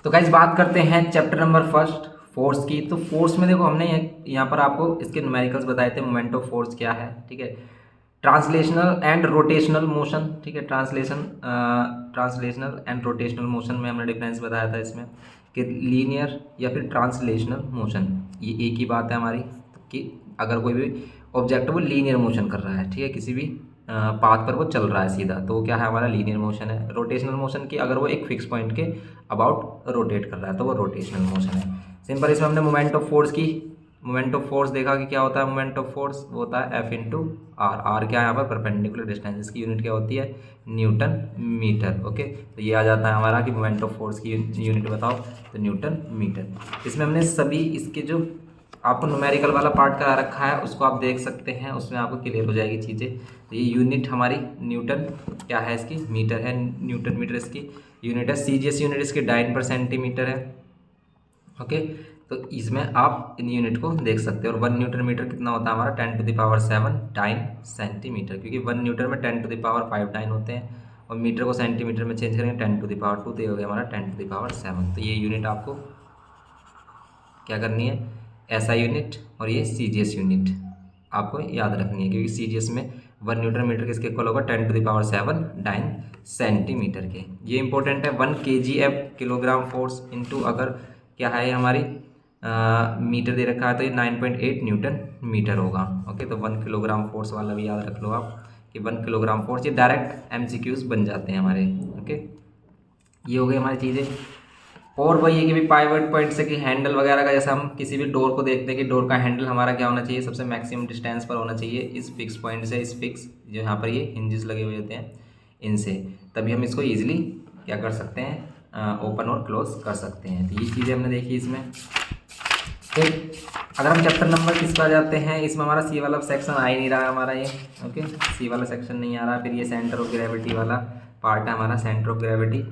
तो गाइस बात करते हैं चैप्टर नंबर फर्स्ट फोर्स की। तो फोर्स में देखो हमने यहाँ पर आपको इसके न्यूमेरिकल्स बताए थे। मोमेंट ऑफ फोर्स क्या है, ठीक है। ट्रांसलेशनल एंड रोटेशनल मोशन, ठीक है। ट्रांसलेशनल एंड रोटेशनल मोशन में हमने डिफरेंस बताया था इसमें कि लीनियर या फिर ट्रांसलेशनल मोशन, ये एक ही बात है हमारी कि अगर कोई भी ऑब्जेक्ट वो लीनियर मोशन कर रहा है, ठीक है, किसी भी पाथ पर वो चल रहा है सीधा, तो वो क्या है हमारा लीनियर मोशन है। रोटेशनल मोशन की अगर वो एक फिक्स पॉइंट के अबाउट रोटेट कर रहा है तो वो रोटेशनल मोशन है। सिंपल इसमें हमने मोमेंट ऑफ फोर्स की, मोमेंट ऑफ फोर्स देखा कि क्या होता है मोमेंट ऑफ फोर्स, वो होता है एफ इंटू आर। आर क्या है यहाँ पर परपेंडिकुलर डिस्टेंस, इसकी यूनिट क्या होती है न्यूटन मीटर। ओके, तो ये आ जाता है हमारा कि मोमेंट ऑफ फोर्स की यूनिट बताओ तो न्यूटन मीटर। इसमें हमने सभी इसके जो आपको न्यूमेरिकल वाला पार्ट करा रखा है उसको आप देख सकते हैं, उसमें आपको क्लियर हो जाएगी चीज़ें। तो ये यूनिट हमारी न्यूटन क्या है, इसकी मीटर है, न्यूटन मीटर इसकी यूनिट है। सीजीएस यूनिट इसकी डाइन पर सेंटीमीटर है। ओके, तो इसमें आप इन यूनिट को देख सकते हो। और 1 न्यूटन मीटर कितना होता है हमारा 10⁻7 डाइन सेंटीमीटर, क्योंकि 1 न्यूटन में 10⁵ डाइन होते हैं और मीटर को सेंटीमीटर में चेंज करेंगे 10⁻², तो ये हो गया हमारा 10⁻7। तो ये यूनिट आपको क्या करनी है, एसआई यूनिट और ये सीजीएस यूनिट आपको याद रखनी है, क्योंकि सीजीएस में 1 न्यूटन मीटर किसके इक्वल होगा 10⁻7 डाइन सेंटीमीटर के। ये इंपॉर्टेंट है। 1 kgf किलोग्राम फोर्स इंटू अगर क्या है हमारी मीटर दे रखा है तो ये 9.8 न्यूटन मीटर होगा। ओके, तो 1 किलोग्राम फोर्स वाला भी याद रख लो आप कि 1 किलोग्राम फोर्स, ये डायरेक्ट एमसीक्यूज बन जाते हैं हमारे। ओके, ये हो गई हमारी चीज़ें। और वही है कि भी पाइवट पॉइंट से कि हैंडल वगैरह का, जैसे हम किसी भी डोर को देखते हैं कि डोर का हैंडल हमारा क्या होना चाहिए, सबसे मैक्सिमम डिस्टेंस पर होना चाहिए इस फिक्स पॉइंट से, इस फिक्स जो यहाँ पर ये हिंजेस लगे हुए होते हैं इनसे, तभी हम इसको ईजिली क्या कर सकते हैं, ओपन और क्लोज कर सकते हैं। तो ये चीज़ें हमने देखी इसमें। फिर अगर हम चैप्टर नंबर किस पर जाते हैं, इसमें हमारा सी वाला सेक्शन आ ही नहीं रहा है हमारा ये। ओके, सी वाला सेक्शन नहीं आ रहा। फिर ये सेंटर ऑफ ग्रेविटी वाला पार्ट है हमारा, सेंटर ऑफ ग्रेविटी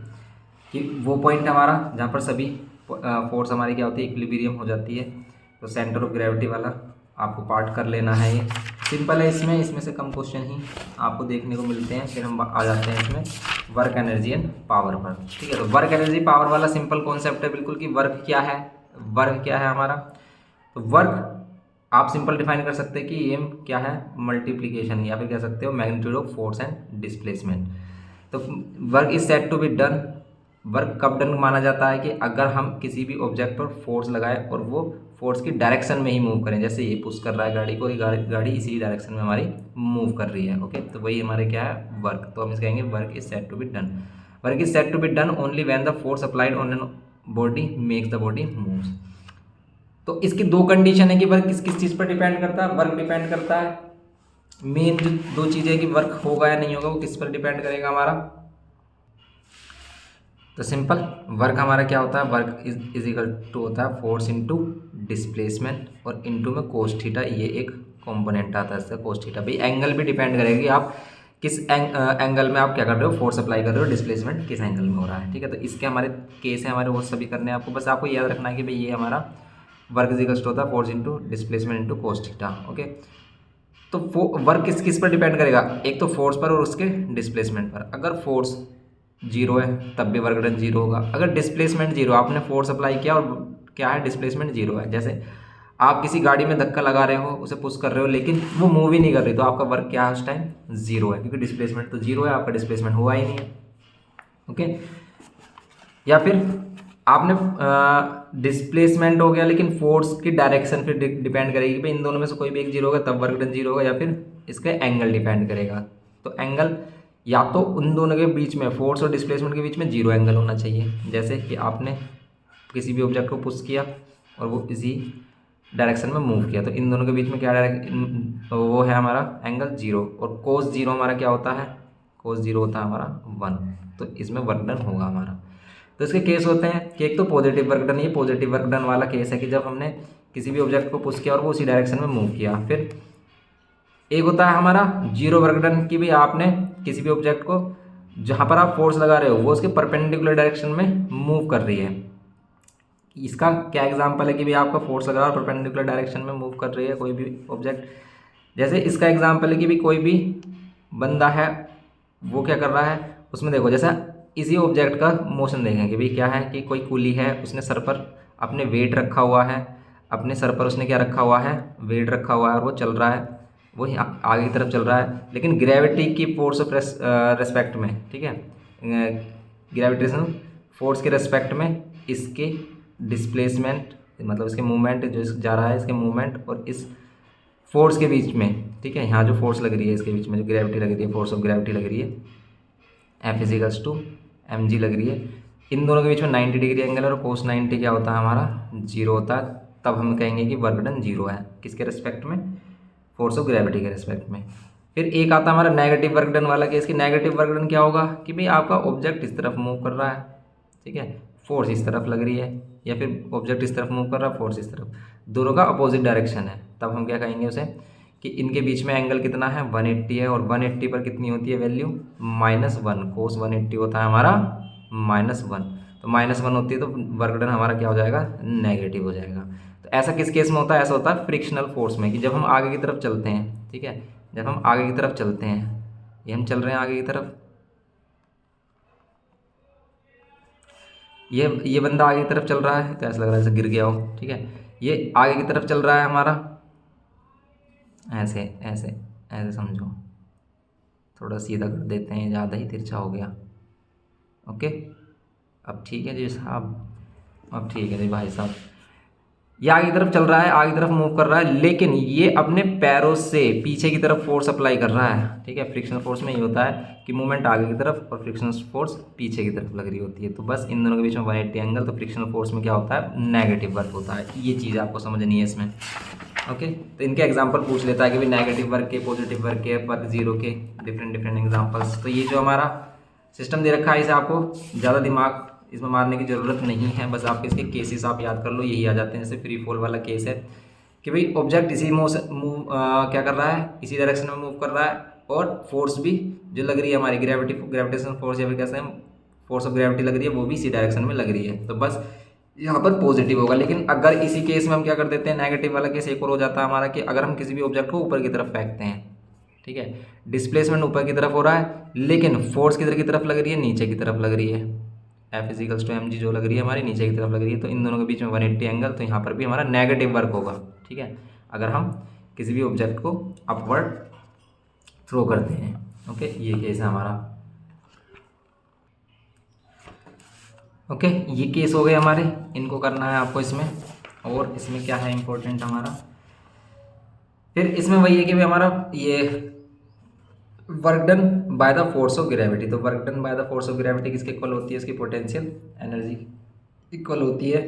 कि वो पॉइंट हमारा जहाँ पर सभी फोर्स हमारी क्या होती है इक्विलिब्रियम हो जाती है। तो सेंटर ऑफ ग्रेविटी वाला आपको पार्ट कर लेना है। ये सिंपल है, इसमें से कम क्वेश्चन ही आपको देखने को मिलते हैं। फिर हम आ जाते हैं इसमें वर्क एनर्जी एंड पावर पर, ठीक है। तो वर्क एनर्जी पावर वाला सिंपल कॉन्सेप्ट है बिल्कुल कि वर्क क्या है, वर्क क्या है हमारा। तो वर्क आप सिंपल डिफाइन कर सकते हैं कि एम क्या है मल्टीप्लीकेशन, या फिर कह सकते हो magnitude of force and displacement. तो work is said to be done, work कब डन माना जाता है कि अगर हम किसी भी ऑब्जेक्ट पर फोर्स लगाए और वो फोर्स की डायरेक्शन में ही मूव करें। जैसे ये पुश कर रहा है गाड़ी को, ये गाड़ी इसी डायरेक्शन में हमारी मूव कर रही है। ओके, तो वही हमारे क्या है वर्क। तो हम इसे कहेंगे work is said to be done. Work is said to be done only when the force applied on an body makes the body moves. तो इसकी दो कंडीशन है कि वर्क किस किस चीज़ पर डिपेंड करता है। वर्क डिपेंड करता है, मेन जो दो चीज़ें है कि वर्क होगा या नहीं होगा वो किस पर डिपेंड करेगा हमारा। तो सिंपल वर्क हमारा क्या होता है, वर्क इज इक्वल टू होता है फोर्स इनटू डिस्प्लेसमेंट, और इनटू में कोस थीटा, ये एक कंपोनेंट आता है इसका कोस थीटा। भाई एंगल भी डिपेंड करेगी आप किस एंगल में आप क्या कर रहे हो, फोर्स अप्लाई कर रहे हो, डिस्प्लेसमेंट किस एंगल में हो रहा है, ठीक है। तो इसके हमारे केस है हमारे वो सभी करने हैं आपको। बस आपको याद रखना है कि भाई ये हमारा वर्क इज इक्वल टू होता है force into displacement into cos theta. Okay, तो वर्क किस किस पर डिपेंड करेगा, एक तो फोर्स पर और उसके डिस्प्लेसमेंट पर। अगर फोर्स जीरो है तब भी वर्क डन जीरो होगा। अगर डिस्प्लेसमेंट जीरो, आपने फोर्स अप्लाई किया और क्या है डिस्प्लेसमेंट जीरो है, जैसे आप किसी गाड़ी में धक्का लगा रहे हो, उसे पुश कर रहे हो लेकिन वो मूव ही नहीं कर रही, तो आपका वर्क क्या है उस टाइम जीरो है, क्योंकि डिस्प्लेसमेंट तो जीरो है, आपका डिस्प्लेसमेंट हुआ ही नहीं है। ओके, या फिर आपने डिस्प्लेसमेंट हो गया लेकिन फोर्स की डायरेक्शन फिर डिपेंड करेगी कि भाई इन दोनों में से कोई भी एक जीरो होगा तब वर्क डन जीरो होगा, या फिर इसका एंगल डिपेंड करेगा। तो एंगल या तो उन दोनों के बीच में, फोर्स और डिस्प्लेसमेंट के बीच में जीरो एंगल होना चाहिए। जैसे कि आपने किसी भी ऑब्जेक्ट को पुश किया और वो इसी डायरेक्शन में मूव किया, तो इन दोनों के बीच में क्या वो है हमारा एंगल जीरो। और कोस जीरो हमारा क्या होता है, कोस जीरो होता है हमारा 1, तो इसमें वर्क डन होगा हमारा। तो इसके केस होते हैं कि एक तो पॉजिटिव वर्क डन, ये पॉजिटिव वर्क डन वाला केस है कि जब हमने किसी भी ऑब्जेक्ट को पुश किया और वो उसी डायरेक्शन में मूव किया। फिर एक होता है हमारा जीरो वर्क डन कि भी आपने किसी भी ऑब्जेक्ट को जहाँ पर आप फोर्स लगा रहे हो वो उसके परपेंडिकुलर डायरेक्शन में मूव कर रही है। इसका क्या एग्जांपल है कि भी आपका फोर्स लगा रहा है और परपेंडिकुलर डायरेक्शन में मूव कर रही है कोई भी ऑब्जेक्ट। जैसे इसका एग्जांपल है कि भी कोई भी बंदा है वो क्या कर रहा है, उसमें देखो जैसा इसी ऑब्जेक्ट का मोशन देखें कि भाई क्या है कि कोई कुली है, उसने सर पर अपने वेट रखा हुआ है, अपने सर पर उसने क्या रखा हुआ है, वेट रखा हुआ है, और वो चल रहा है, वो आगे की तरफ चल रहा है, लेकिन ग्रेविटी की फोर्स ऑफ रेस्पेक्ट में, ठीक है, ग्रेविटेशन फोर्स के रेस्पेक्ट में इसके डिस्प्लेसमेंट, मतलब इसके मूवमेंट जो जा रहा है, इसके मूवमेंट और इस फोर्स के बीच में, ठीक है, यहाँ जो फोर्स लग रही है इसके बीच में, जो ग्रेविटी लग रही है, फोर्स ऑफ ग्रेविटी लग रही है, F is equals to M G लग रही है, इन दोनों के बीच में 90 डिग्री एंगल है, और कोस 90 क्या होता है हमारा, जीरो होता है। तब हम कहेंगे कि वर्क डन जीरो है, किसके रिस्पेक्ट में, फोर्स ऑफ ग्रेविटी के रिस्पेक्ट में। फिर एक आता है हमारा नेगेटिव वर्क डन वाला केस, की नेगेटिव वर्क डन क्या होगा कि भाई आपका ऑब्जेक्ट इस तरफ मूव कर रहा है, ठीक है, फोर्स इस तरफ लग रही है, या फिर ऑब्जेक्ट इस तरफ मूव कर रहा है, फोर्स इस तरफ, दोनों का अपोजिट डायरेक्शन है। तब हम क्या कहेंगे उसे कि इनके बीच में एंगल कितना है, 180 है, और 180 पर कितनी होती है वैल्यू, -1, कोस 180 होता है हमारा -1, तो -1 होती है, तो वर्क डन हमारा क्या हो जाएगा, नेगेटिव हो जाएगा। तो ऐसा किस केस में होता है, ऐसा होता है फ्रिक्शनल फोर्स में, कि जब हम आगे की तरफ चलते हैं, ठीक है, जब हम आगे की तरफ चलते हैं, ये हम चल रहे हैं आगे की तरफ, ये बंदा आगे की तरफ चल रहा है, तो ऐसा लग रहा है जैसे गिर गया हो, ठीक है, ये आगे की तरफ चल रहा है हमारा, ऐसे ऐसे ऐसे समझो, थोड़ा सीधा कर देते हैं, ज़्यादा ही तिरछा हो गया, ओके, अब ठीक है जी साहब, अब ठीक है जी भाई साहब, ये आगे की तरफ चल रहा है, आगे की तरफ मूव कर रहा है, लेकिन ये अपने पैरों से पीछे की तरफ फोर्स अप्लाई कर रहा है, ठीक है, फ्रिक्शनल फोर्स में ये होता है कि मूवमेंट आगे की तरफ और फ्रिक्शनल फोर्स पीछे की तरफ लग रही होती है। तो बस इन दोनों के बीच में 180 एंगल, तो फ्रिक्शनल फोर्स में क्या होता है, नेगेटिव वर्क होता है। ये चीज़ आपको समझनी है इसमें, ओके। तो इनके एग्जाम्पल पूछ लेता है कि भाई नेगेटिव वर्क के, पॉजिटिव वर्क के, वर्क जीरो के, डिफरेंट एग्जाम्पल्स। तो ये जो हमारा सिस्टम दे रखा है, इसे आपको ज़्यादा दिमाग इसमें मारने की ज़रूरत नहीं है, बस आप इसके केसेस आप याद कर लो, यही आ जाते हैं। जैसे फ्री फॉल वाला केस है कि भाई ऑब्जेक्ट इसी क्या कर रहा है, इसी डायरेक्शन में मूव कर रहा है, और फोर्स भी जो लग रही है हमारी ग्रेविटेशन फोर्स, या फिर कैसे हम फोर्स ऑफ ग्रेविटी लग रही है, वो भी इसी डायरेक्शन में लग रही है, तो बस यहाँ पर पॉजिटिव होगा। लेकिन अगर इसी केस में हम क्या कर देते हैं, नेगेटिव वाला केस एक और हो जाता है हमारा, कि अगर हम किसी भी ऑब्जेक्ट को ऊपर की तरफ फेंकते हैं, ठीक है, डिस्प्लेसमेंट ऊपर की तरफ हो रहा है, लेकिन फोर्स किधर की तरफ लग रही है, नीचे की तरफ लग रही है, F is equals to M G जो लग रही है हमारी नीचे की तरफ लग रही है, तो इन दोनों के बीच में 180 एंगल, तो यहाँ पर भी हमारा नेगेटिव वर्क होगा, ठीक है, अगर हम किसी भी ऑब्जेक्ट को अपवर्ड थ्रो करते हैं, ओके। ये केस है हमारा, ओके, ये केस हो गए हमारे, इनको करना है आपको इसमें। और इसमें क्या है इम्पोर्टेंट हमारा, फिर इसमें वही है कि भाई हमारा ये work done by the force of gravity, तो work done by the force of gravity किसके इक्वल होती है, इसकी पोटेंशियल एनर्जी इक्वल होती है,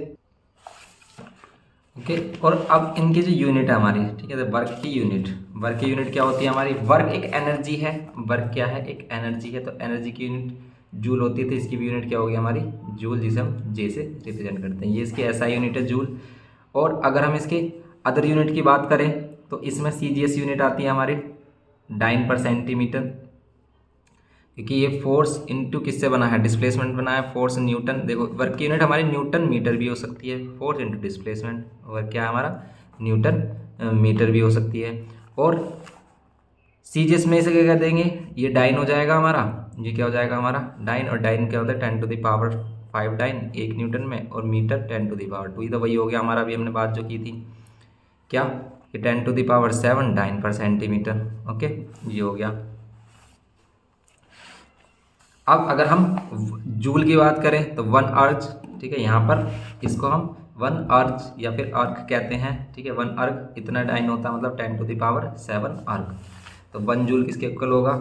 ओके। और अब इनकी जो यूनिट है हमारी, ठीक है, तो वर्क की यूनिट क्या होती है हमारी, वर्क एक एनर्जी है, वर्क क्या है, एक एनर्जी है, तो एनर्जी की यूनिट जूल होती है, तो इसकी भी यूनिट क्या होगी हमारी, जूल, जिसे हम जे से रिप्रेजेंट करते हैं, ये इसकी एसआई यूनिट है जूल। और अगर हम इसके अदर यूनिट की बात करें, तो इसमें सीजीएस यूनिट आती है हमारी डाइन पर सेंटीमीटर, क्योंकि ये फोर्स इनटू किससे बना है, डिस्प्लेसमेंट बना है, फोर्स न्यूटन। देखो वर्क की यूनिट हमारी न्यूटन मीटर भी हो सकती है, फोर्स इनटू डिस्प्लेसमेंट, वर्क क्या है हमारा, न्यूटन मीटर भी हो सकती है। और सीजीएस में इसे क्या कह देंगे, ये डाइन हो जाएगा हमारा, ये क्या हो जाएगा हमारा डाइन, और डाइन क्या होता है 10⁵ डाइन 1 न्यूटन में, और मीटर 10⁻², ये तो वही हो गया हमारा, अभी हमने बात जो की थी क्या, कि 10⁻7 डाइन पर सेंटीमीटर, ओके, ये हो गया। अब अगर हम जूल की बात करें तो 1 अर्ज, ठीक है, यहाँ पर इसको हम 1 अर्ज या फिर अर्क कहते हैं, ठीक है, 1 अर्क इतना डाइन होता है, मतलब 10⁻7 अर्क, तो 1 जूल किसके इक्वल होगा,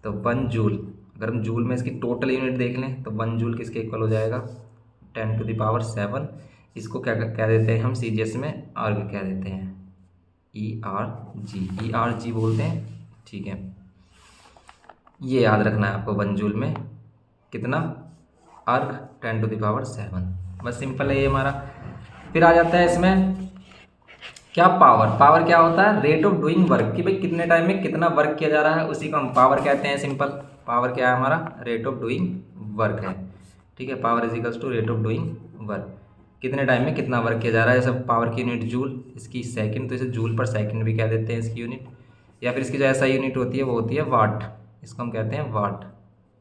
तो 1 जूल, अगर हम जूल में इसकी टोटल यूनिट देख लें तो 1 जूल किसके इक्वल हो जाएगा, 10⁻7, इसको क्या कह देते हैं हम सीजीएस में, अर्ग कह देते हैं, ERG बोलते हैं, ठीक है। ये याद रखना है आपको, 1 जूल में कितना, अर्ग 10⁻7, बस सिंपल है ये हमारा। फिर आ जाता है इसमें क्या, पावर क्या होता है, रेट ऑफ डूइंग वर्क, कि भाई कितने टाइम में कितना वर्क किया जा रहा है, उसी को हम पावर कहते हैं। सिंपल पावर क्या है हमारा, रेट ऑफ डूइंग वर्क है, ठीक है, power equals to rate of doing work, कितने टाइम में कितना वर्क किया जा रहा है। जैसे पावर की यूनिट जूल, इसकी सेकंड, तो इसे जूल पर सेकंड भी कह देते हैं इसकी यूनिट, या फिर इसकी जो ऐसा यूनिट होती है वो होती है वाट, इसको हम कहते हैं वाट,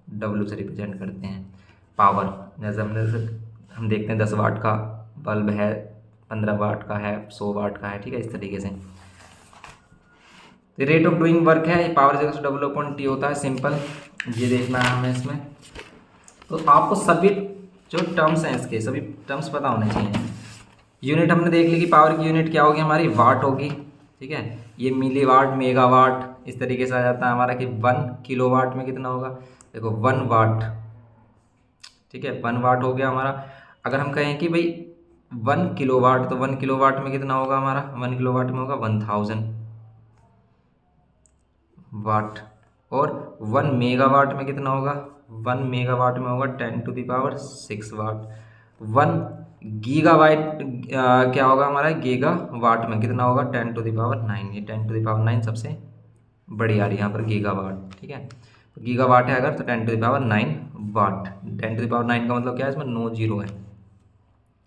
डब्ल्यू से रिप्रेजेंट करते हैं पावर। जैसे हम देखते हैं 10 वाट का बल्ब है, 15 वाट का है, 100 वाट का है, ठीक है, इस तरीके से। रेट ऑफ डूइंग वर्क है, power is W upon T होता है, सिंपल, ये देखना है हमें इसमें। तो आपको सभी जो टर्म्स हैं इसके सभी टर्म्स पता होने चाहिए। यूनिट हमने देख ली कि पावर की यूनिट क्या होगी हमारी, वाट होगी, ठीक है। ये मिली वाट, मेगा वाट इस तरीके से आ जाता है हमारा कि 1 किलो वाट में कितना होगा, देखो 1 वाट, ठीक है, 1 वाट हो गया हमारा। अगर हम कहें कि भाई 1 किलो वाट, तो 1 किलो वाट में कितना होगा हमारा, 1 किलो वाट में होगा 1000 वाट। और 1 मेगावाट में कितना होगा, 1 मेगावाट में होगा 10⁶ वाट। 1 गीगावाट क्या होगा हमारा, गीगा वाट में कितना होगा 10⁹ ये 10⁹ सबसे बड़ी आ रही है यहाँ पर गीगावाट, ठीक है। तो गीगावाट है अगर तो 10⁹ वाट, 10⁹ का मतलब क्या है, इसमें 9 जीरो है,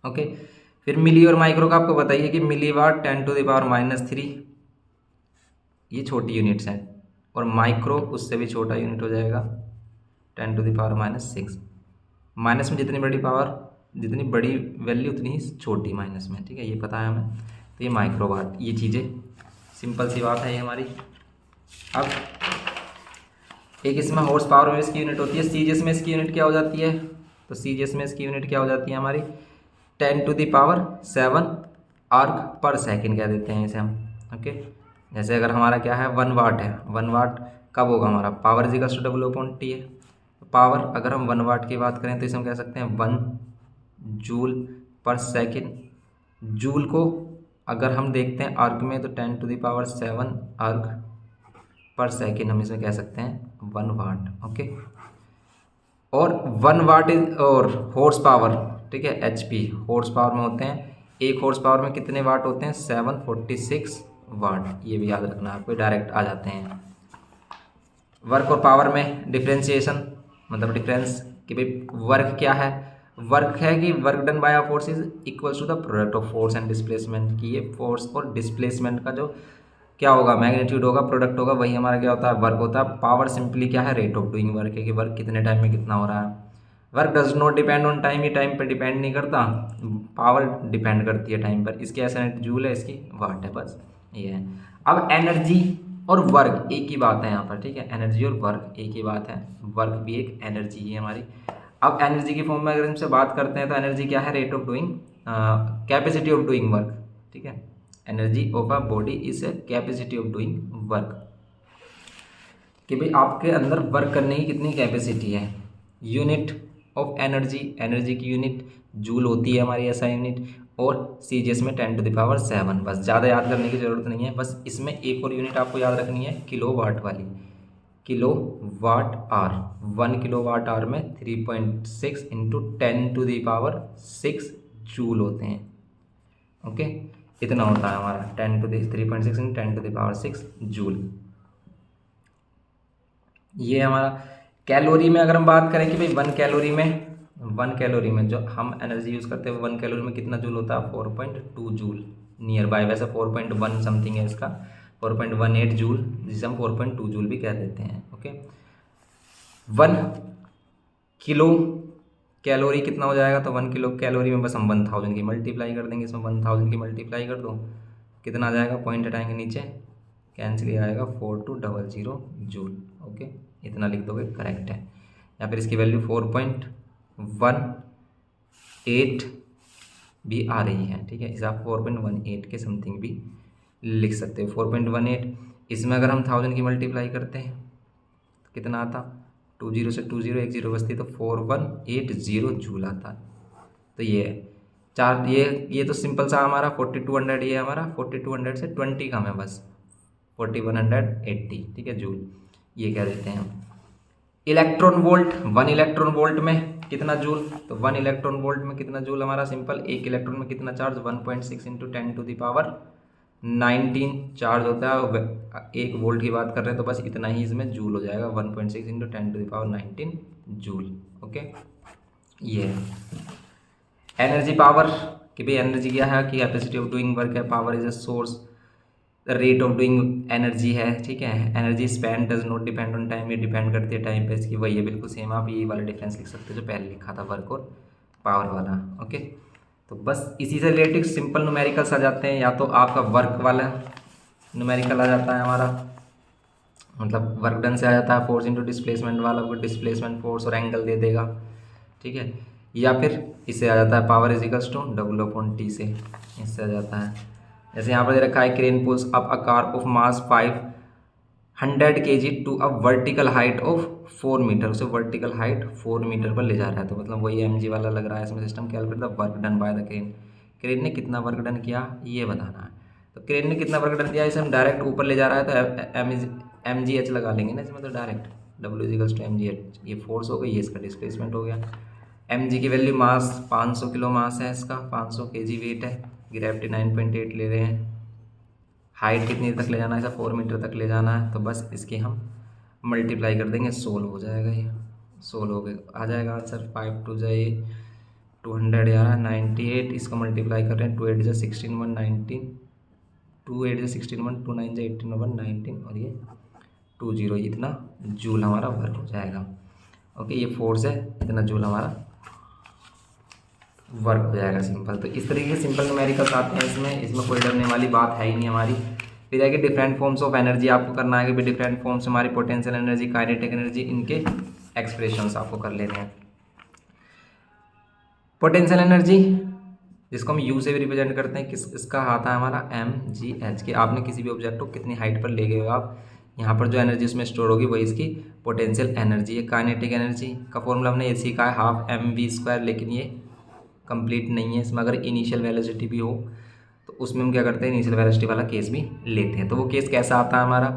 ओके। फिर मिली और माइक्रो का आपको बताइए कि मिली वाट 10⁻³ ये छोटी यूनिट्स हैं, और माइक्रो उससे भी छोटा यूनिट हो जाएगा 10⁻⁻⁶। माइनस में जितनी बड़ी पावर, जितनी बड़ी वैल्यू उतनी ही छोटी माइनस में, ठीक है, ये पता है हमें। तो ये माइक्रो वाट, ये चीज़ें सिंपल सी बात है ये हमारी। अब एक इसमें हॉर्स पावर में इसकी यूनिट होती है, सीजीएस में इसकी यूनिट क्या हो जाती है, तो सीजीएस में इसकी यूनिट क्या हो जाती है हमारी 10⁷ आर्क पर सेकेंड कह देते हैं इसे हम, ओके। जैसे अगर हमारा क्या है 1 वाट है, 1 वाट कब होगा हमारा, power is equals to W upon T है। पावर अगर हम 1 वाट की बात करें तो इसे हम कह सकते हैं 1 जूल पर सेकेंड। जूल को अगर हम देखते हैं आर्क में तो 10⁷ आर्क पर सेकेंड हम इसमें कह सकते हैं 1 वाट, ओके। और 1 वाट इज और हॉर्स पावर, ठीक है, एचपी हॉर्स पावर में होते हैं, एक हॉर्स पावर में कितने वाट होते हैं 746 वाट, ये भी याद रखना आपको, डायरेक्ट आ जाते हैं। वर्क और पावर में डिफ्रेंशिएशन मतलब डिफरेंस कि भाई वर्क क्या है, वर्क है कि work done by a force is equals to the product of force and displacement, कि ये फोर्स और डिस्प्लेसमेंट का जो क्या होगा, मैग्नीट्यूड होगा, प्रोडक्ट होगा, वही हमारा क्या होता है, वर्क होता है। पावर सिंपली क्या है, रेट ऑफ डूइंग वर्क है कि वर्क कितने टाइम में कितना हो रहा है। Work does not depend on time, ये टाइम पर डिपेंड नहीं करता, पावर डिपेंड करती है टाइम पर। इसकी ऐसा जूल है, इसकी वाट है, बस ये है। अब एनर्जी और वर्क एक ही बात है यहाँ पर, ठीक है, एनर्जी और वर्क एक ही बात है, वर्क भी एक एनर्जी है हमारी। अब एनर्जी की फॉर्म में अगर इनसे बात करते हैं तो एनर्जी क्या है, rate of doing, capacity of doing work, ठीक है। Energy of a body is a capacity of doing work, कि भाई आपके अंदर वर्क करने की कितनी कैपेसिटी है। यूनिट ऑफ एनर्जी, एनर्जी की यूनिट जूल होती है हमारी, ऐसा यूनिट, और सीजीएस में 10⁷, बस ज़्यादा याद करने की ज़रूरत नहीं है। बस इसमें एक और यूनिट आपको याद रखनी है, किलो वाट वाली, kilowatt hour. 1 kilowatt hour में 3.6 इंटू 10⁶ जूल होते हैं, ओके। इतना होता है हमारा 3.6 इंटू 10⁶ जूल। ये हमारा कैलोरी में अगर हम बात करें कि भाई 1 कैलोरी में जो हम एनर्जी यूज़ करते हैं 1 कैलोरी में कितना जूल होता है, 4.2 जूल नियर बाय, वैसे 4.1 समथिंग है इसका, 4.18 जूल, जिसे हम 4.2 जूल भी कह देते हैं, ओके। 1 किलो कैलोरी कितना हो जाएगा, तो 1 किलो कैलोरी में बस हम 1000 की मल्टीप्लाई कर देंगे, इसमें 1000 की मल्टीप्लाई कर दो, कितना आ जाएगा, पॉइंट हटाएंगे नीचे, कैंसिल आएगा 4200 जूल, ओके। इतना लिख दोगे करेक्ट है। या फिर इसकी वैल्यू 4.18 भी आ रही है, ठीक है, इसे आप 4.18 के समथिंग भी लिख सकते हो। 4.18 इसमें अगर हम 1000 की मल्टीप्लाई करते हैं तो कितना आता, 20 से 20 एक जीरो बचती, तो 4180 जूल आता। तो ये है चार, ये तो सिंपल सा हमारा 4200, ये हमारा 4200 से 20 कम है बस, 4180, ठीक है, जूल ये कह देते हैं हम। इलेक्ट्रॉन वोल्ट, 1 इलेक्ट्रॉन वोल्ट में कितना जूल, तो 1 इलेक्ट्रॉन वोल्ट में कितना जूल हमारा, सिंपल, एक इलेक्ट्रॉन में कितना चार्ज, 1.6 इंटू 10⁻19 चार्ज होता है। एक वोल्ट की बात कर रहे हैं तो बस इतना ही इसमें जूल हो जाएगा, 1.6 इंटू 10⁻19 जूल, ओके। ये है एनर्जी पावर, कि भाई एनर्जी क्या है कि कैपेसिटी ऑफ डूइंग वर्क है, power is a source rate of doing energy है, ठीक है। Energy spend does not depend on time, ये डिपेंड करती है टाइम पे इसकी, वही है बिल्कुल सेम। आप ये वाला डिफरेंस लिख सकते हो जो पहले लिखा था, वर्क और पावर वाला। ओके, तो बस इसी से रिलेटेड सिंपल न्यूमेरिकल्स आ जाते हैं। या तो आपका वर्क वाला न्यूमेरिकल आ जाता है हमारा, मतलब वर्क डन से आ जाता है, फोर्स इंटू डिस्प्लेसमेंट वाला को डिस्प्लेसमेंट फोर्स और एंगल दे देगा, ठीक है। या फिर इससे आ जाता है पावर इजिकल्स टू W/T से, इससे आ जाता है। जैसे यहाँ पर दे रखा है crane pulls up a car of mass 500 kg to a vertical height of 4 metre, उसे वर्टिकल हाइट 4 मीटर पर ले जा रहा है। तो मतलब वही mg वाला लग रहा है इसमें system. Calculate the work done by the crane, crane ने कितना वर्क डन किया ये बताना है। तो क्रेन ने कितना वर्क डन किया, इसे हम डायरेक्ट ऊपर ले जा रहा है तो mgh लगा लेंगे ना इसमें, तो डायरेक्ट W=mgh, ये फोर्स हो गई, ये इसका डिस्प्लेसमेंट हो गया। mg की वैल्यू मास 500 किलो मास है इसका, 500 kg वेट है, ग्रेविटी 9.8 ले रहे हैं। हाइट कितनी तक ले जाना है, ऐसा 4 मीटर तक ले जाना है। तो बस इसके हम मल्टीप्लाई कर देंगे, 16 हो जाएगा, ये 16 हो गया, आ जाएगा आंसर। 5 टू जाए 200 यार 98, इसको मल्टीप्लाई कर रहे हैं, 2 8 जा 16 1 19, 2 8 जा 16 1 2 9 जा 18 1 19, और ये 20, इतना जूल हमारा वर्क हो जाएगा। ओके, ये फोर्स है, इतना जूल हमारा वर्क हो जाएगा, सिंपल। तो इस तरीके के सिंपल न्यूमेरिकल्स आते हैं इसमें कोई डरने वाली बात है ही नहीं हमारी। फिर आगे डिफरेंट फॉर्म्स ऑफ एनर्जी आपको करना है कि भाई डिफरेंट फॉर्म्स हमारी पोटेंशियल एनर्जी, काइनेटिक एनर्जी, इनके एक्सप्रेशंस आपको कर लेने हैं। पोटेंशियल एनर्जी जिसको हम यू से भी रिप्रेजेंट करते हैं, इसका आता है हमारा mgh, कि आपने किसी भी ऑब्जेक्ट को कितनी हाइट पर ले गए हो आप, यहाँ पर जो एनर्जी उसमें स्टोर होगी वही इसकी पोटेंशियल एनर्जी है। काइनेटिक एनर्जी का फॉर्मूला हमने ये सीखा है 12mv², लेकिन ये कंप्लीट नहीं है, इसमें अगर इनिशियल वेलोसिटी भी हो तो उसमें हम क्या करते हैं, इनिशियल वेलोसिटी वाला केस भी लेते हैं। तो वो केस कैसा आता है हमारा,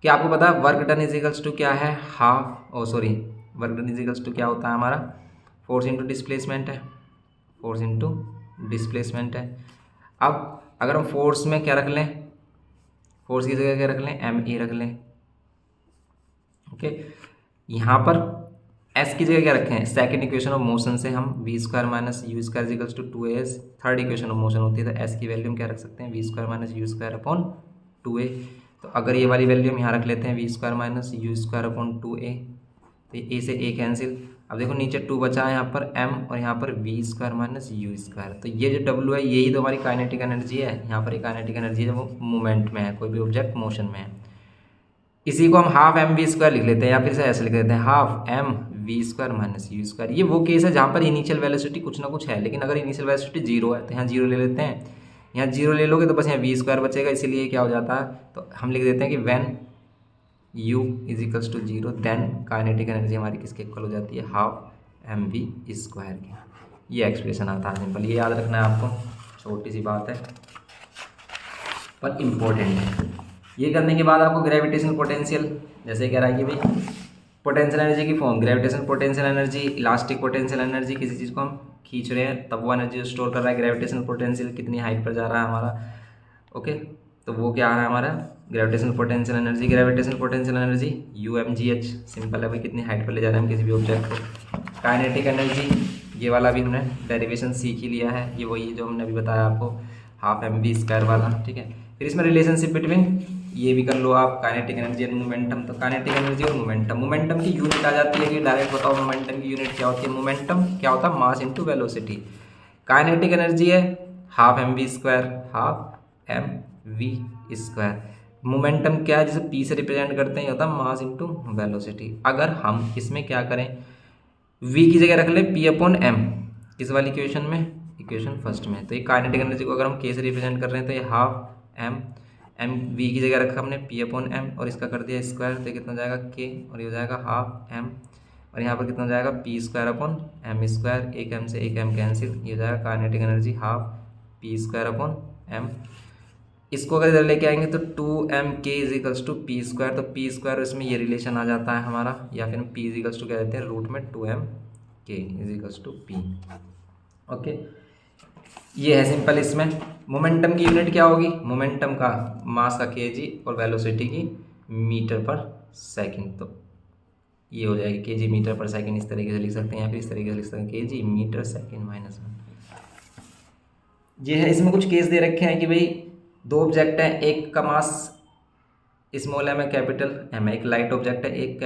कि आपको पता है वर्क डन इजिकल्स टू क्या है, वर्क डन इजिकल्स टू क्या होता है हमारा, फोर्स इंटू डिस्प्लेसमेंट है, फोर्स इंटू डिस्प्लेसमेंट है। अब अगर हम फोर्स में क्या रख लें, फोर्स की जगह क्या रख लें, ma रख लें। ओके, यहाँ पर s की जगह क्या रखें, सेकंड इक्वेशन ऑफ मोशन से हम v² minus u² equals to 2as, third equation of motion होती है, तो s की वैल्यू हम क्या रख सकते हैं, v² minus u² upon 2a। तो अगर ये वाली वैल्यू हम यहाँ रख लेते हैं v² minus u² upon 2a, तो a से a कैंसिल। अब देखो नीचे 2 बचा है यहाँ पर m, और यहाँ पर v² माइनस u²। तो ये जो w है यही तो हमारी काइनेटिक एनर्जी है, यहाँ पर काइनेटिक एनर्जी है जब वो मूवमेंट में है, कोई भी ऑब्जेक्ट मोशन में है। इसी को हम 12mv² लिख लेते हैं, या फिर से ऐसे लिख देते हैं 12mv² माइनस u²। ये वो केस है जहाँ पर इनिशियल वेलोसिटी कुछ ना कुछ है, लेकिन अगर इनिशियल वेलोसिटी 0 है तो यहाँ 0 ले लेते हैं, यहाँ 0 ले लोगे तो बस यहाँ v² बचेगा, इसीलिए क्या हो जाता है, तो हम लिख देते हैं कि when u equals to 0 then kinetic energy हमारी किसके इक्वल हो जाती है, 12mv² की। ये एक्सप्रेशन आता है सिंपल, ये याद रखना है आपको, छोटी सी बात है पर इम्पोर्टेंट है। ये करने के बाद आपको ग्रेविटेशनल पोटेंशियल, जैसे कह रहा है कि भाई पोटेंशियल एनर्जी की form, gravitational potential energy, elastic potential energy, किसी चीज़ को हम खींच रहे हैं तब वो एनर्जी स्टोर कर रहा है। ग्रेविटेशनल पोटेंशियल कितनी हाइट पर जा रहा है हमारा, ओके, तो वो क्या आ रहा है हमारा gravitational potential energy. Gravitational potential energy Umgh, simple है भाई, कितनी हाइट पर ले जा रहे हैं हम किसी भी ऑब्जेक्ट को। काइनेटिक एनर्जी, ये वाला भी हमने डेरिवेशन सीख ही लिया है, ये वही जो हमने अभी बताया आपको 12mv² वाला, ठीक है। फिर इसमें रिलेशनशिप बिटवीन, ये भी कर लो आप, काइनेटिक एनर्जी एंड मोमेंटम। तो काइनेटिक एनर्जी और मोमेंटम, मोमेंटम की यूनिट आ जाती है कि डायरेक्ट बताओ मोमेंटम की यूनिट क्या होती है। मोमेंटम क्या होता है, mass into velocity. Kinetic energy है 12mv², 12mv²। मोमेंटम क्या है, जिसे p से रिप्रेजेंट करते हैं, होता है मास इंटू वेलोसिटी। अगर हम इसमें क्या करें, v की जगह रख लें p/m, किस वाली इक्वेशन में, इक्वेशन फर्स्ट में। तो ये काइनेटिक एनर्जी को अगर हम k से रिप्रेजेंट कर रहे हैं तो ये 12m, v की जगह रखा हमने p/m और इसका कर दिया स्क्वायर, तो कितना हो जाएगा k, और ये हो जाएगा 12m, और यहाँ पर कितना हो जाएगा p²/m², एक m से एक m कैंसिल, ये हो जाएगा काइनेटिक एनर्जी 12p²/m। इसको अगर इधर लेके आएंगे तो 2mk इजिकल्स टू p², तो p² इसमें ये रिलेशन आ जाता है हमारा, या फिर हम p इजिकल्स टू क्या देते हैं, रूट में 2mk equals to p। Okay, ये है सिंपल। इसमें मोमेंटम की यूनिट क्या होगी, मोमेंटम का मास का kg और वेलोसिटी की मीटर पर सेकंड, तो ये हो जाएगी kg मीटर पर सेकंड, इस तरीके से लिख सकते हैं, या फिर इस तरीके से लिख सकते हैं kg मीटर सेकंड -1। ये है, इसमें कुछ केस दे रखे हैं कि भाई दो ऑब्जेक्ट हैं, एक का मास स्मॉल एम है, कैपिटल एम है, एक लाइट ऑब्जेक्ट है, एक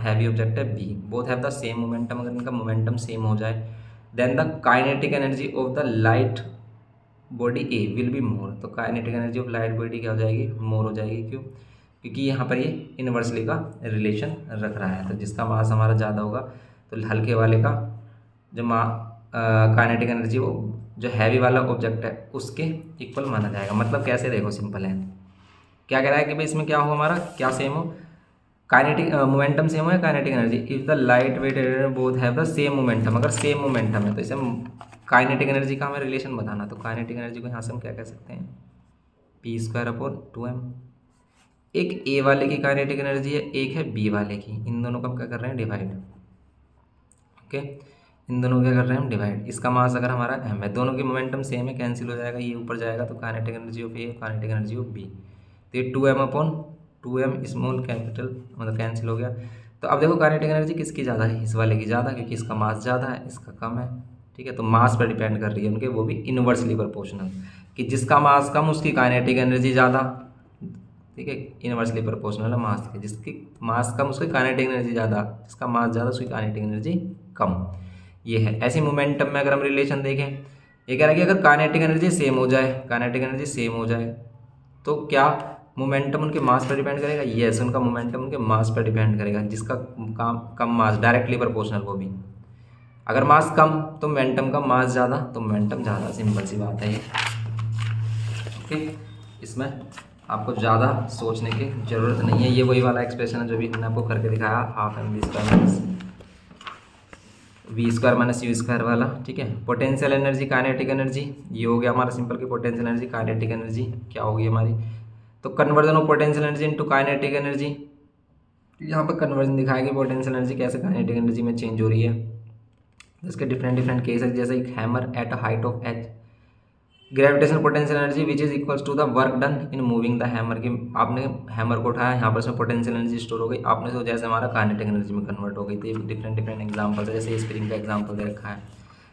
हैवी ऑब्जेक्ट है B, both have the same momentum. अगर इनका मोमेंटम सेम हो जाए then the kinetic energy of the light body A will be more. तो kinetic energy of light body क्या हो जाएगी, मोर हो जाएगी। क्यों? क्योंकि यहाँ पर ये इन्वर्सली का रिलेशन रख रहा है। तो जिसका मास हमारा ज़्यादा होगा तो हल्के वाले का जो काइनेटिक एनर्जी वो जो हैवी वाला ऑब्जेक्ट है उसके इक्वल माना जाएगा। मतलब कैसे, देखो सिंपल है, क्या कह रहा है कि भाई इसमें क्या हो, हमारा क्या सेम हो, काइनेटिक मोमेंटम सेम हो या kinetic energy. If the light weight both have the same momentum, अगर सेम मोमेंटम है तो इसे काइनेटिक एनर्जी का हमें रिलेशन बताना। तो काइनेटिक एनर्जी को यहाँ से हम क्या कह सकते हैं, पी स्क्वायर अपॉन 2m। एक ए वाले की काइनेटिक एनर्जी है, एक है बी वाले की, इन दोनों का हम क्या कर रहे हैं, डिवाइड। ओके, इन दोनों को क्या कर रहे हैं हम, डिवाइड। इसका मास अगर हमारा m है, दोनों की मोमेंटम सेम है, कैंसिल हो जाएगा, ये ऊपर जाएगा तो kinetic energy of A, kinetic energy of B, तो ये 2m upon 2m small capital मतलब कैंसिल हो गया। तो अब देखो काइनेटिक एनर्जी किसकी ज़्यादा है, इस वाले की ज़्यादा, क्योंकि इसका मास ज़्यादा है, इसका कम है। ठीक है, तो मास पर डिपेंड कर रही है उनके, वो भी इन्वर्सली प्रोपोर्शनल, कि जिसका मास कम उसकी काइनेटिक एनर्जी ज़्यादा। ठीक है, इन्वर्सली प्रोपोर्शनल है मास के, जिसकी मास कम उसकी काइनेटिक एनर्जी ज़्यादा, जिसका मास ज़्यादा उसकी काइनेटिक एनर्जी कम। ये है। ऐसी मोमेंटम में अगर हम रिलेशन देखें, ये कह रहा है कि अगर काइनेटिक एनर्जी सेम हो जाए, काइनेटिक एनर्जी सेम हो जाए तो क्या मोमेंटम उनके मास पर डिपेंड करेगा? यस, उनका मोमेंटम उनके मास पर डिपेंड करेगा, जिसका कम मास डायरेक्टली प्रोपोर्शनल वो भी। अगर मास कम तो मोमेंटम का मास ज़्यादा, तो मोमेंटम ज़्यादा, सिंपल सी बात है ये। ओके, इसमें आपको ज़्यादा सोचने की ज़रूरत नहीं है। ये वही वाला एक्सप्रेशन है जो भी हमने आपको करके दिखाया, half M V square minus V square minus U square वाला। ठीक है, पोटेंशियल एनर्जी, काइनेटिक एनर्जी, ये हो गया हमारा सिंपल की पोटेंशियल एनर्जी, काइनेटिक एनर्जी क्या होगी हमारी, तो conversion of potential energy into kinetic energy. यहाँ पर कन्वर्जन दिखाया कि पोटेंशियल एनर्जी कैसे काइनेटिक एनर्जी में चेंज हो रही है। इसके डिफरेंट डिफरेंट केसेस, जैसे एक hammer at a height of H, gravitational potential energy which is equals to the work done in moving the hammer. की आपने हैमर को उठाया, यहाँ पर उसमें पोटेंशियल एनर्जी स्टोर हो गई, आपने तो जैसे हमारा काइनेटिक एनर्जी में कन्वर्ट हो गई। तो ये डिफरेंट डिफरेंट एग्जाम्पल्स है, जैसे स्प्रिंग का एग्जाम्पल दे रखा है,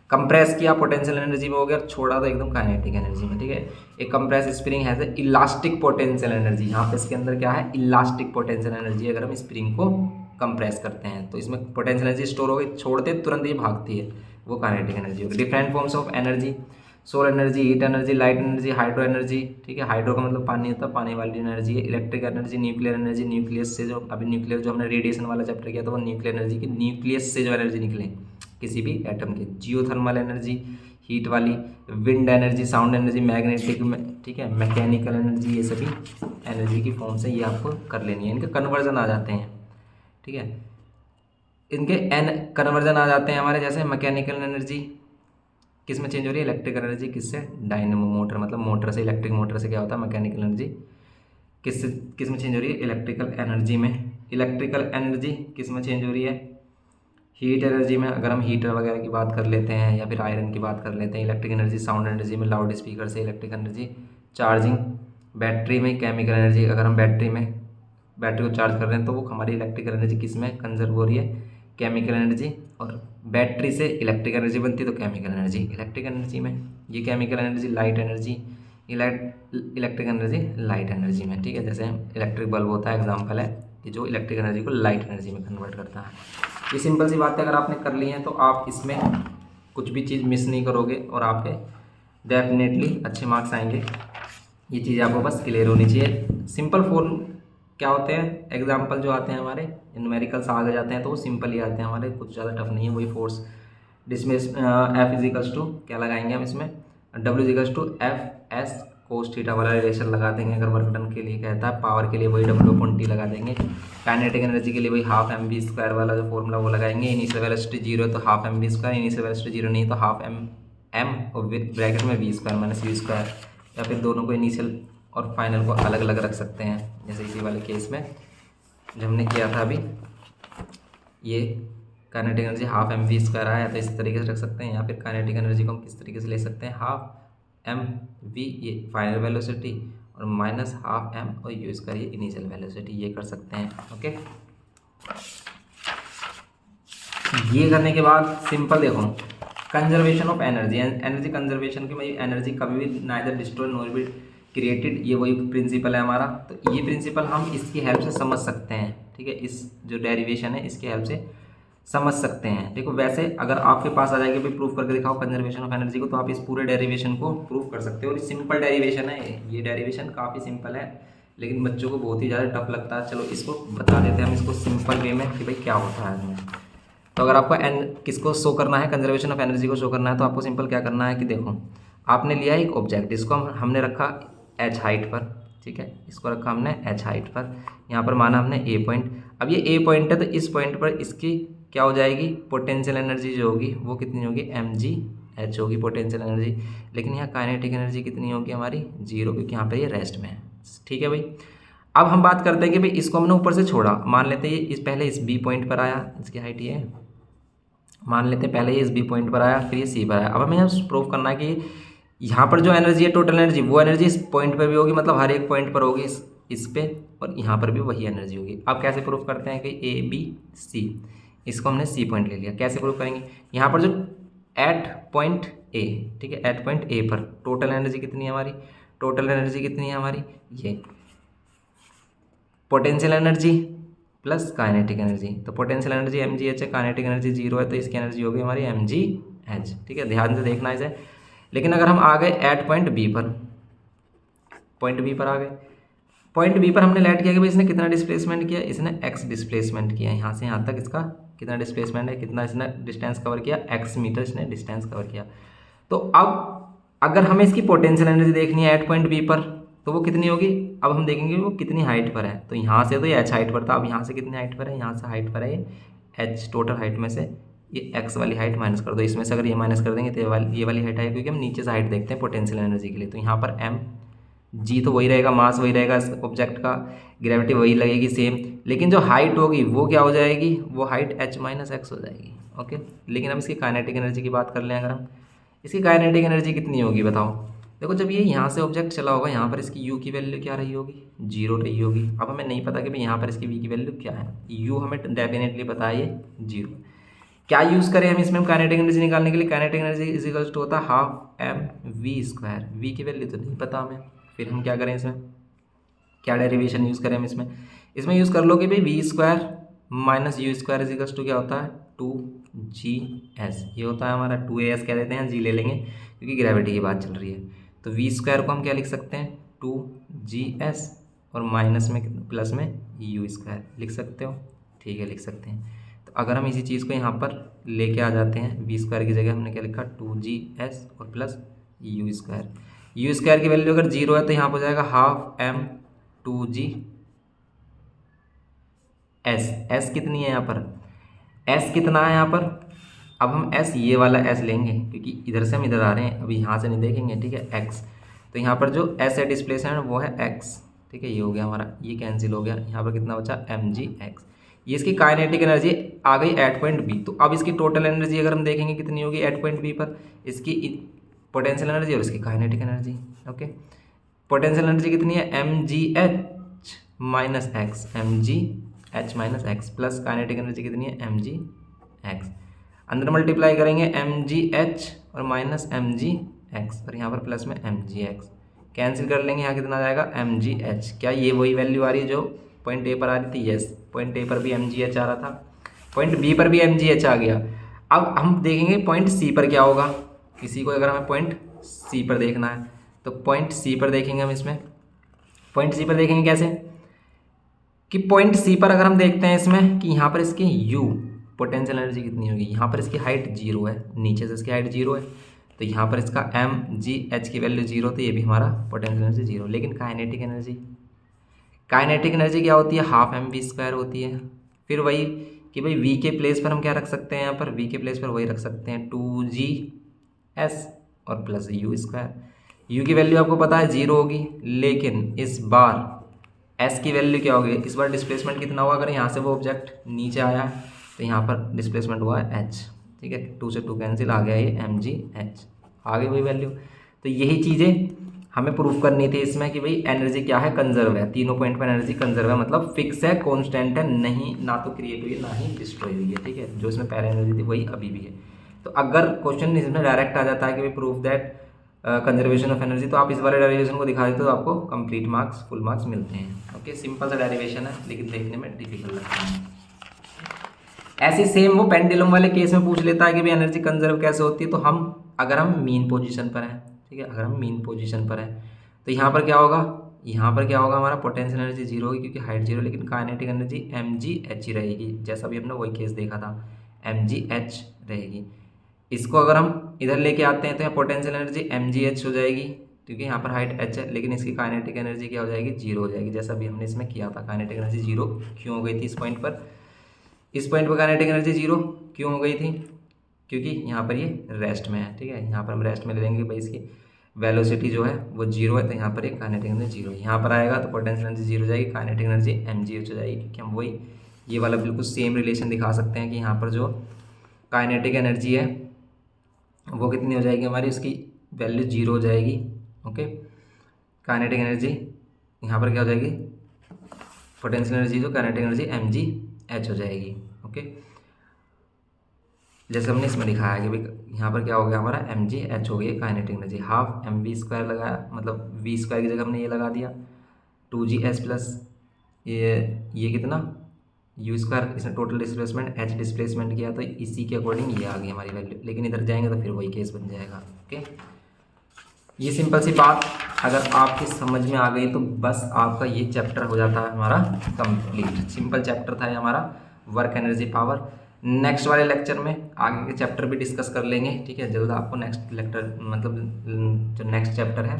कंप्रेस किया पोटेंशियल एनर्जी में हो गया, छोड़ा तो एकदम काइनेटिक एनर्जी में। ठीक है, एक compress spring has a elastic potential energy, यहाँ पे इसके अंदर क्या है, इलास्टिक पोटेंशियल एनर्जी। अगर हम स्प्रिंग को कंप्रेस करते हैं तो इसमें पोटेंशियल एनर्जी स्टोर हो गई, छोड़ते तुरंत ये भागती है, वो काइनेटिक एनर्जी होगी। Different forms of energy, solar energy, heat energy, light energy, hydro energy. ठीक है, हाइड्रो का मतलब पानी होता है, पानी वाली एनर्जी है। Electric energy, nuclear energy, nucleus से जो अभी न्यूक्लियर जो हमने रेडिएशन वाला चैप्टर किया था वो न्यूक्लियर एनर्जी की, न्यूक्लियस से जो एनर्जी निकले किसी भी एटम के। जियोथर्मल एनर्जी, हीट वाली, wind energy, sound energy, magnetic में, ठीक है, मैकेनिकल एनर्जी, ये सभी एनर्जी की फॉर्म से ये आपको कर लेनी है। इनके कन्वर्जन आ जाते हैं। ठीक है, इनके एन कन्वर्जन आ जाते हैं हमारे, जैसे मैकेनिकल एनर्जी किस में चेंज हो रही है, इलेक्ट्रिक एनर्जी किससे, डायनेमो मोटर, मतलब मोटर से, इलेक्ट्रिक मोटर से क्या होता है, मैकेनिकल एनर्जी किस में चेंज हो रही है, इलेक्ट्रिकल एनर्जी में। इलेक्ट्रिकल एनर्जी किस में चेंज हो रही है, हीट एनर्जी में। अगर हम हीटर वगैरह की बात कर लेते हैं या फिर आयरन की बात कर लेते हैं। इलेक्ट्रिक एनर्जी साउंड एनर्जी में, लाउड स्पीकर से। इलेक्ट्रिक एनर्जी चार्जिंग, बैटरी में। केमिकल एनर्जी, अगर हम बैटरी को चार्ज कर रहे हैं तो वो हमारी इलेक्ट्रिकल एनर्जी किस में कंजर्व हो रही है, केमिकल एनर्जी। और बैटरी से इलेक्ट्रिक एनर्जी बनती है तो केमिकल एनर्जी इलेक्ट्रिक एनर्जी में। ये chemical energy, light energy, electric energy light energy में। ठीक है, जैसे इलेक्ट्रिक बल्ब होता है, एग्जांपल है कि जो इलेक्ट्रिक एनर्जी को लाइट एनर्जी में कन्वर्ट करता है। ये सिंपल सी बातें अगर आपने कर ली हैं तो आप इसमें कुछ भी चीज़ मिस नहीं करोगे और आपके डेफिनेटली अच्छे मार्क्स आएंगे। ये चीज़ आपको बस क्लियर होनी चाहिए। सिंपल फॉर्म क्या होते हैं, एग्जाम्पल जो आते हैं हमारे, न्यूमेरिकल्स आगे जाते हैं तो वो सिंपल ही आते हैं हमारे, कुछ ज़्यादा टफ नहीं है। वही फोर्स जिसमें एफ इजिकल्स टू क्या लगाएंगे हम इसमें, W equals to F S cos theta वाला रिलेशन लगा देंगे। अगर वर्क डन के लिए कहता है, पावर के लिए वही W/T लगा देंगे। काइनेटिक एनर्जी के लिए वही हाफ एम वी स्क्वायर वाला जो फॉर्मूला वो लगाएंगे। इनिशियल वेलोसिटी 0 तो half M V square, initial velocity 0 नहीं तो हाफ एम और ब्रैकेट में V square minus U square, या फिर दोनों को इनिशियल और फाइनल को अलग अलग रख सकते हैं। जैसे इसी वाले केस में जो हमने किया था अभी, ये kinetic energy half M V square आया तो इस तरीके से रख सकते हैं, या फिर काइनेटिक एनर्जी को हम किस तरीके से ले सकते हैं, हाफ एम वी ये फाइनल वेलोसिटी और माइनस हाफ एम और यू स्क्वायर ये इनिशियल वेलोसिटी, ये कर सकते हैं। ओके, ये करने के बाद सिंपल देखो, conservation of energy. Energy conservation की मैं एनर्जी कभी भी नाइदर डिस्ट्रॉय नॉर भी क्रिएटेड, ये वही प्रिंसिपल है हमारा। तो ये प्रिंसिपल हम इसकी हेल्प से समझ सकते हैं, ठीक है, इस जो डेरिवेशन है इसकी हेल्प से समझ सकते हैं। देखो वैसे अगर आपके पास आ जाएगा भाई प्रूफ करके दिखाओ कंजर्वेशन ऑफ एनर्जी को, तो आप इस पूरे डेरिवेशन को प्रूफ कर सकते हो। और सिंपल डेरिवेशन है, ये डेरिवेशन काफ़ी सिंपल है, लेकिन बच्चों को बहुत ही ज़्यादा टफ लगता है। चलो इसको बता देते हैं हम इसको सिंपल वे में कि भाई क्या होता है इसमें। तो अगर आपको किसको शो करना है, कंजर्वेशन ऑफ एनर्जी को शो करना है, तो आपको सिंपल क्या करना है कि देखो आपने लिया एक ऑब्जेक्ट, इसको हमने रखा h हाइट पर, ठीक है, इसको रखा हमने h हाइट पर, यहाँ पर माना हमने a पॉइंट। अब ये a पॉइंट है तो इस पॉइंट पर इसकी क्या हो जाएगी, पोटेंशियल एनर्जी जो होगी वो कितनी होगी, mgh होगी पोटेंशियल एनर्जी। लेकिन यहाँ काइनेटिक एनर्जी कितनी होगी हमारी, 0, क्योंकि यहाँ पर ये रेस्ट में है, ठीक है भाई। अब हम बात करते हैं कि भाई इसको हमने ऊपर से छोड़ा, मान लेते हैं ये इस पहले इस b पॉइंट पर आया, इसकी हाइट ये है, मान लेते हैं पहले ये इस b पॉइंट पर आया, फिर ये c पर आया। अब हमें यहाँ प्रूफ करना है कि यहाँ पर जो एनर्जी है टोटल एनर्जी, वो एनर्जी इस पॉइंट पर भी होगी, मतलब हर एक पॉइंट पर होगी इस पे, और यहाँ पर भी वही एनर्जी होगी। अब कैसे प्रूफ करते हैं कि a b c, इसको हमने c पॉइंट ले लिया, कैसे प्रूफ करेंगे, यहाँ पर जो एट पॉइंट a, ठीक है, एट पॉइंट a पर टोटल एनर्जी कितनी है हमारी, टोटल एनर्जी कितनी है हमारी, ये potential energy plus kinetic energy. तो पोटेंशियल एनर्जी mgh है, काइनेटिक एनर्जी 0 है, तो इसकी एनर्जी होगी हमारी mgh, ठीक है, ध्यान से देखना इसे। लेकिन अगर हम आ गए एट पॉइंट बी पर, पॉइंट बी पर आ गए, पॉइंट बी पर हमने लेट किया कि भाई इसने कितना डिस्प्लेसमेंट किया, इसने x डिस्प्लेसमेंट किया, यहाँ से यहाँ तक इसका कितना डिस्प्लेसमेंट है, कितना इसने डिस्टेंस कवर किया, x मीटर इसने डिस्टेंस कवर किया। तो अब अगर हमें इसकी पोटेंशियल एनर्जी देखनी है एट पॉइंट बी पर, तो वो कितनी होगी, अब हम देखेंगे वो कितनी हाइट पर है। तो यहाँ से तो ये h हाइट पर था, अब यहाँ से कितनी हाइट पर है, यहाँ से हाइट पर है ये h, टोटल हाइट में से ये x वाली हाइट माइनस कर दो, इसमें से अगर ये माइनस कर देंगे तो ये वाली हाइट आएगी, क्योंकि हम नीचे से हाइट देखते हैं पोटेंशियल एनर्जी के लिए। तो यहाँ पर m g तो वही रहेगा, मास वही रहेगा इस ऑब्जेक्ट का, ग्रेविटी वही लगेगी सेम, लेकिन जो हाइट होगी वो क्या हो जाएगी, वो हाइट h माइनस एक्स हो जाएगी, ओके। लेकिन अब इसकी काइनेटिक एनर्जी की बात कर लें अगर हम, इसकी काइनेटिक एनर्जी कितनी होगी बताओ। देखो जब ये यहाँ से ऑब्जेक्ट चला होगा, यहाँ पर इसकी u की वैल्यू क्या रही होगी, 0 रही होगी। अब हमें नहीं पता कि भाई यहाँ पर इसकी v की वैल्यू क्या है, u हमें डेफिनेटली पता है ये 0। क्या यूज़ करें हम इसमें काइनेटिक एनर्जी निकालने के लिए, kinetic energy is equals to होता है हाफ mv², v की वैल्यू तो नहीं पता हमें, फिर हम क्या करें इसमें, क्या डेरिवेशन यूज़ करें हम इसमें यूज़ कर लो कि भाई v² minus u² is equals to क्या होता है 2gs, ये होता है हमारा 2as कह देते हैं, g ले लेंगे क्योंकि ग्रेविटी की बात चल रही है। तो v² को हम क्या लिख सकते हैं 2gs, और माइनस में प्लस में u² लिख सकते हो, ठीक है, लिख सकते हैं। तो अगर हम इसी चीज़ को यहाँ पर लेके आ जाते हैं, v² की जगह हमने क्या लिखा 2gs और प्लस u² की वैल्यू अगर 0 है तो यहाँ पर हो जाएगा हाफ m 2g s कितनी है यहाँ पर, s कितना है यहाँ पर, अब हम s ये वाला s लेंगे क्योंकि इधर से हम इधर आ रहे हैं, अभी यहाँ से नहीं देखेंगे, ठीक है, x। तो यहाँ पर जो s है डिस्प्लेसमेंट वो है x, ठीक है, ये हो गया हमारा, ये कैंसिल हो गया, यहाँ पर कितना बचा mgx। ये इसकी काइनेटिक एनर्जी आ गई एट पॉइंट बी। तो अब इसकी टोटल एनर्जी अगर हम देखेंगे कितनी होगी एट पॉइंट बी पर, इसकी पोटेंशियल एनर्जी और इसकी kinetic energy, okay. Potential energy कितनी है mgh minus x, mgh minus x, plus kinetic energy कितनी है mgx। अंदर मल्टीप्लाई करेंगे mgh और माइनस mgx, और यहाँ पर प्लस में mgx, कैंसिल कर लेंगे, यहाँ कितना आ जाएगा mgh। क्या ये वही वैल्यू आ रही है जो पॉइंट ए पर आ रही थी, यस, पॉइंट ए पर भी mgh आ रहा था, पॉइंट बी पर भी mgh आ गया। अब हम देखेंगे पॉइंट सी पर क्या होगा, किसी को अगर हमें पॉइंट सी पर देखना है तो पॉइंट सी पर देखेंगे हम, इसमें पॉइंट सी पर देखेंगे कैसे कि पॉइंट सी पर अगर हम देखते हैं इसमें कि यहाँ पर इसकी u पोटेंशियल एनर्जी कितनी होगी, यहाँ पर इसकी हाइट 0 है, नीचे से इसकी हाइट 0 है, तो यहाँ पर इसका mgh की वैल्यू 0, तो ये भी हमारा पोटेंशियल एनर्जी 0। लेकिन काइनेटिक एनर्जी क्या होती है, हाफ mv² होती है। फिर वही कि भाई v के प्लेस पर हम क्या रख सकते हैं, यहाँ पर v के प्लेस पर वही रख सकते हैं 2gs और प्लस u²। u की वैल्यू आपको पता है 0 होगी, लेकिन इस बार s की वैल्यू क्या होगी, इस बार डिस्प्लेसमेंट कितना होगा, अगर यहाँ से वो ऑब्जेक्ट नीचे आया है तो यहाँ पर डिस्प्लेसमेंट हुआ है h, ठीक है, 2 से 2 कैंसिल, आ गया ये mgh, आ गई वही वैल्यू। तो यही चीज़ें हमें प्रूफ करनी थी इसमें कि भाई एनर्जी क्या है, कंजर्व है, तीनों पॉइंट पर एनर्जी कंजर्व है, मतलब फिक्स है, कांस्टेंट है, नहीं ना तो क्रिएट हुई है ना ही डिस्ट्रॉय हुई है, ठीक है। जो इसमें पहले एनर्जी थी वही अभी भी है। तो अगर क्वेश्चन इसमें डायरेक्ट आ जाता है कि भाई proof that conservation of energy, तो आप इस वाले डेरिवेशन को दिखा देते हो तो आपको कंप्लीट मार्क्स, फुल मार्क्स मिलते हैं। ओके, सिंपल सा डेरिवेशन है लेकिन देखने में डिफिकल्ट लगता है। ऐसे सेम वो पेंडुलम वाले केस में पूछ लेता है कि भाई एनर्जी कंजर्व कैसे होती है, तो हम अगर हम मीन पोजीशन पर हैं, ठीक है, अगर हम मीन पोजीशन पर हैं तो यहाँ पर क्या होगा, यहाँ पर क्या होगा, हमारा पोटेंशियल एनर्जी जीरो होगी क्योंकि हाइट जीरो, लेकिन काइनेटिक एनर्जी mgh ही रहेगी, जैसा भी हमने वही केस देखा था, mgh रहेगी। इसको अगर हम इधर लेके आते हैं तो यहाँ पोटेंशियल एनर्जी mgh हो जाएगी क्योंकि यहाँ पर हाइट h है, लेकिन इसकी काइनेटिक एनर्जी क्या हो जाएगी, जीरो हो जाएगी, जैसा भी हमने इसमें किया था। काइनेटिक एनर्जी जीरो क्यों हो गई थी इस पॉइंट पर, इस पॉइंट पर काइनेटिक एनर्जी जीरो क्यों हो गई थी, क्योंकि यहाँ पर ये रेस्ट में है, ठीक है, यहाँ पर हम रेस्ट में ले लेंगे भाई, इसकी वेलोसिटी जो है वो जीरो है, तो यहाँ पर एक काइनेटिक एनर्जी जीरो है। यहाँ पर आएगा तो पोटेंशियल एनर्जी जीरो हो जाएगी, काइनेटिक एनर्जी mgh हो जाएगी, क्योंकि हम वही ये वाला बिल्कुल सेम रिलेशन दिखा सकते हैं कि यहाँ पर जो काइनेटिक एनर्जी है वो कितनी हो जाएगी हमारी, इसकी वैल्यू जीरो हो जाएगी। ओके, काइनेटिक एनर्जी यहाँ पर क्या हो जाएगी, पोटेंशियल एनर्जी जो काइनेटिक एनर्जी mgh हो जाएगी। ओके, जैसे हमने इसमें दिखाया है कि भाई यहाँ पर क्या हो गया हमारा mgh हो गई काइनेटिक एनर्जी, हाफ mv² लगाया, मतलब v² की जगह हमने ये लगा दिया 2gs प्लस ये कितना u², इसने टोटल डिस्प्लेसमेंट h डिस्प्लेसमेंट किया, तो इसी के अकॉर्डिंग ये आ गई हमारी वैल्यू, लेकिन इधर जाएंगे तो फिर वही केस बन जाएगा। ओके, ये सिंपल सी बात अगर आपकी समझ में आ गई तो बस आपका ये चैप्टर हो जाता है हमारा कंप्लीट। सिंपल चैप्टर था ये हमारा वर्क एनर्जी पावर। नेक्स्ट वाले लेक्चर में आगे के चैप्टर भी डिस्कस कर लेंगे, ठीक है, जल्द आपको नेक्स्ट लेक्चर मतलब जो नेक्स्ट चैप्टर है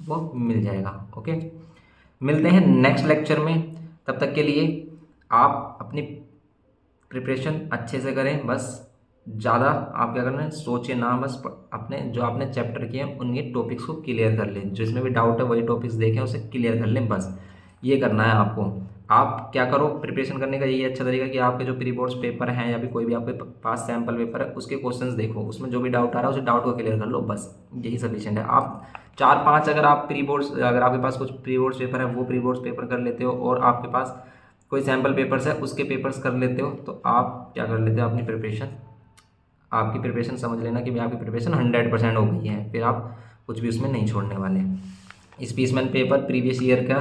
वो मिल जाएगा। ओके, मिलते हैं नेक्स्ट लेक्चर में, तब तक के लिए आप अपनी प्रिपरेशन अच्छे से करें, बस ज़्यादा आप क्या करना है सोचिए ना, बस अपने जो आपने चैप्टर किए हैं उनके टॉपिक्स को क्लियर कर लें, जो इसमें भी डाउट है वही टॉपिक्स देखें उसे क्लियर कर लें, बस ये करना है आपको। आप क्या करो, प्रिपरेशन करने का यही अच्छा तरीका कि आपके जो प्री बोर्ड्स पेपर हैं या फिर कोई भी आपके पास सैम्पल पेपर है उसके क्वेश्चंस देखो, उसमें जो भी डाउट आ रहा है उस डाउट को क्लियर कर लो, बस यही सफिशिएंट है। आप 4-5 अगर आप प्री बोर्ड्स, अगर आपके पास कुछ प्री बोर्ड्स पेपर है वो प्री बोर्ड्स पेपर कर लेते हो और आपके पास कोई सैम्पल पेपर्स है उसके पेपर्स कर लेते हो, तो आप क्या कर लेते हो, अपनी प्रिपरेशन, आपकी प्रिपरेशन समझ लेना कि भाई आपकी प्रिपरेशन 100% हो गई है, फिर आप कुछ भी उसमें नहीं छोड़ने वाले। स्पीसमैन पेपर प्रीवियस ईयर का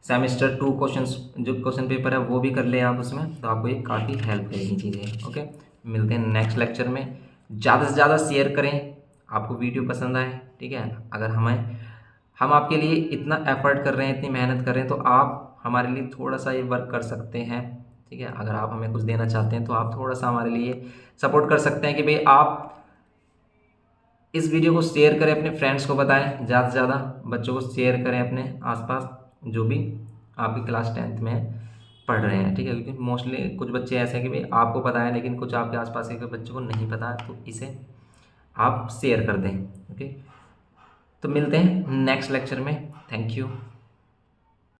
सेमेस्टर 2 क्वेश्चंस जो क्वेश्चन पेपर है वो भी कर लें आप उसमें, तो आपको ये काफ़ी हेल्प करेगी चीज़ें। ओके, मिलते हैं नेक्स्ट लेक्चर में। ज़्यादा से ज़्यादा शेयर करें, आपको वीडियो पसंद आए, ठीक है, अगर हम आपके लिए इतना एफर्ट कर रहे हैं, इतनी मेहनत कर रहे हैं, तो आप हमारे लिए थोड़ा सा ये वर्क कर सकते हैं, ठीक है, अगर आप हमें कुछ देना चाहते हैं तो आप थोड़ा सा हमारे लिए सपोर्ट कर सकते हैं कि भाई आप इस वीडियो को शेयर करें, अपने फ्रेंड्स को बताएं, ज़्यादा से ज़्यादा बच्चों को शेयर करें अपने आसपास जो भी आपकी क्लास 10th में पढ़ रहे हैं, ठीक है, क्योंकि मोस्टली कुछ बच्चे ऐसे हैं कि भाई आपको पता है लेकिन कुछ आपके आसपास के बच्चों को नहीं पता है, तो इसे आप शेयर कर दें। ओके, तो मिलते हैं नेक्स्ट लेक्चर में, थैंक यू।